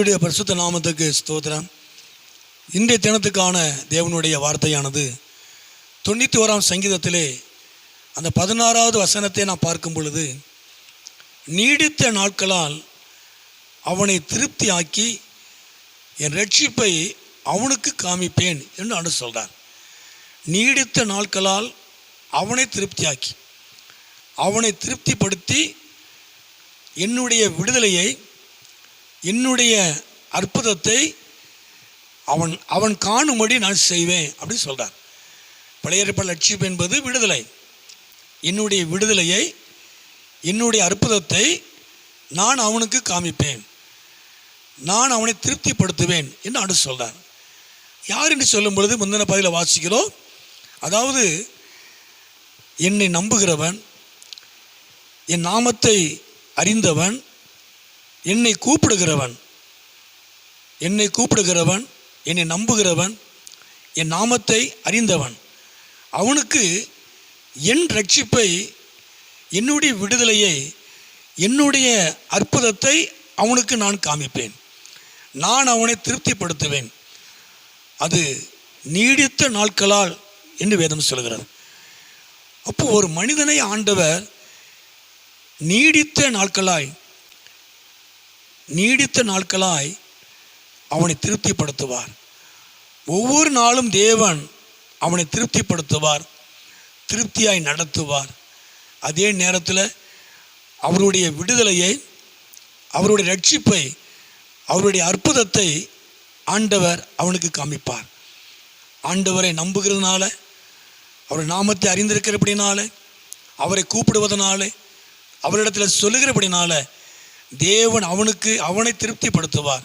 கர்த்தருடைய பரிசுத்த நாமத்துக்கு ஸ்தோத்திரம். இன்றைய தினத்துக்கான தேவனுடைய வார்த்தையானது 91ஆம் சங்கீதத்திலே அந்த 16வது வசனத்தை நான் பார்க்கும் பொழுது, நீடித்த நாட்களால் அவனை திருப்தி ஆக்கி என் ரட்சிப்பை அவனுக்கு காமிப்பேன் என்று ஆண்டு சொல்கிறார். நீடித்த நாட்களால் அவனை திருப்தியாக்கி, அவனை திருப்திப்படுத்தி என்னுடைய விடுதலையை, என்னுடைய அற்புதத்தை அவன் காணும்படி நான் செய்வேன் அப்படின்னு சொல்கிறார். பழைய ஏற்பாடு ரட்சிப்பு என்பது விடுதலை. என்னுடைய விடுதலையை, என்னுடைய அற்புதத்தை நான் அவனுக்கு காமிப்பேன், நான் அவனை திருப்திப்படுத்துவேன் என்று ஆண்டு சொல்கிறார். யார் என்று சொல்லும் பொழுது முந்தின பதில வாசிக்கிறோம். அதாவது என்னை நம்புகிறவன், என் நாமத்தை அறிந்தவன், என்னை கூப்பிடுகிறவன், என்னை நம்புகிறவன், என் நாமத்தை அறிந்தவன், அவனுக்கு என் ரட்சிப்பை, என்னுடைய விடுதலையை, என்னுடைய அற்புதத்தை அவனுக்கு நான் காமிப்பேன், நான் அவனை திருப்திப்படுத்துவேன். அது நீடித்த நாட்களால் என்று வேதம் சொல்கிறது. அப்போ ஒரு மனிதனை ஆண்டவர் நீடித்த நாட்களாய் அவனை திருப்திப்படுத்துவார். ஒவ்வொரு நாளும் தேவன் அவனை திருப்திப்படுத்துவார், திருப்தியாய் நடத்துவார். அதே நேரத்தில் அவருடைய விடுதலையை, அவருடைய ரட்சிப்பை, அவருடைய அற்புதத்தை ஆண்டவர் அவனுக்கு காமிப்பார். ஆண்டவரை நம்புகிறதுனால, அவருடைய நாமத்தை அறிந்திருக்கிறபடினால, அவரை கூப்பிடுவதனால, அவரிடத்தில் சொல்லுகிறபடினால தேவன் அவனை திருப்திப்படுத்துவார்.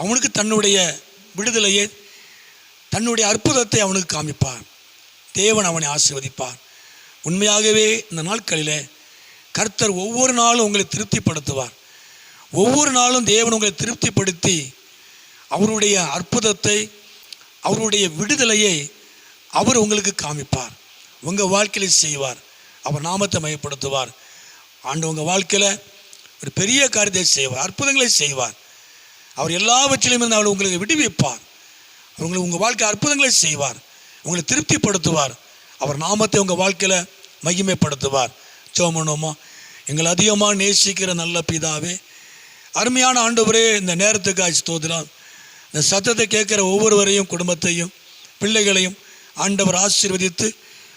அவனுக்கு தன்னுடைய விடுதலையை, தன்னுடைய அற்புதத்தை அவனுக்கு காமிப்பார். தேவன் அவனை ஆசீர்வதிப்பார். உண்மையாகவே இந்த நாட்களிலே கர்த்தர் ஒவ்வொரு நாளும் உங்களை திருப்திப்படுத்துவார். ஒவ்வொரு நாளும் தேவன் உங்களை திருப்திப்படுத்தி அவருடைய அற்புதத்தை, அவருடைய விடுதலையை அவர் உங்களுக்கு காமிப்பார், உங்கள் வாழ்க்கையில் செய்வார். அவர் நாமத்தை மையப்படுத்துவார். ஆண்டு உங்கள் வாழ்க்கையில் ஒரு பெரிய காரியத்தை செய்வார், அற்புதங்களை செய்வார். அவர் எல்லாவற்றிலும் இருந்து அவர் உங்களுக்கு விடுவிப்பார். உங்கள் வாழ்க்கை அற்புதங்களை செய்வார், உங்களை திருப்திப்படுத்துவார். அவர் நாமத்தை உங்கள் வாழ்க்கையில் மகிமைப்படுத்துவார். சோமனோமா, எங்களை அதிகமாக நேசிக்கிற நல்ல பிதாவே, அருமையான ஆண்டவரே, இந்த நேரத்துக்கு ஸ்தோத்திரம். இந்த சத்தத்தை கேட்குற ஒவ்வொருவரையும், குடும்பத்தையும், பிள்ளைகளையும் ஆண்டவர் ஆசீர்வதித்து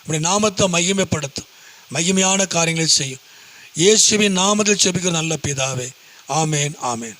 அப்படி நாமத்தை மகிமைப்படுத்தும், மகிமையான காரியங்களை செய்யும். இயேசுவின் நாமத்தில் ஜெபிக்கிற நல்ல பிதாவே, ஆமேன், ஆமேன்.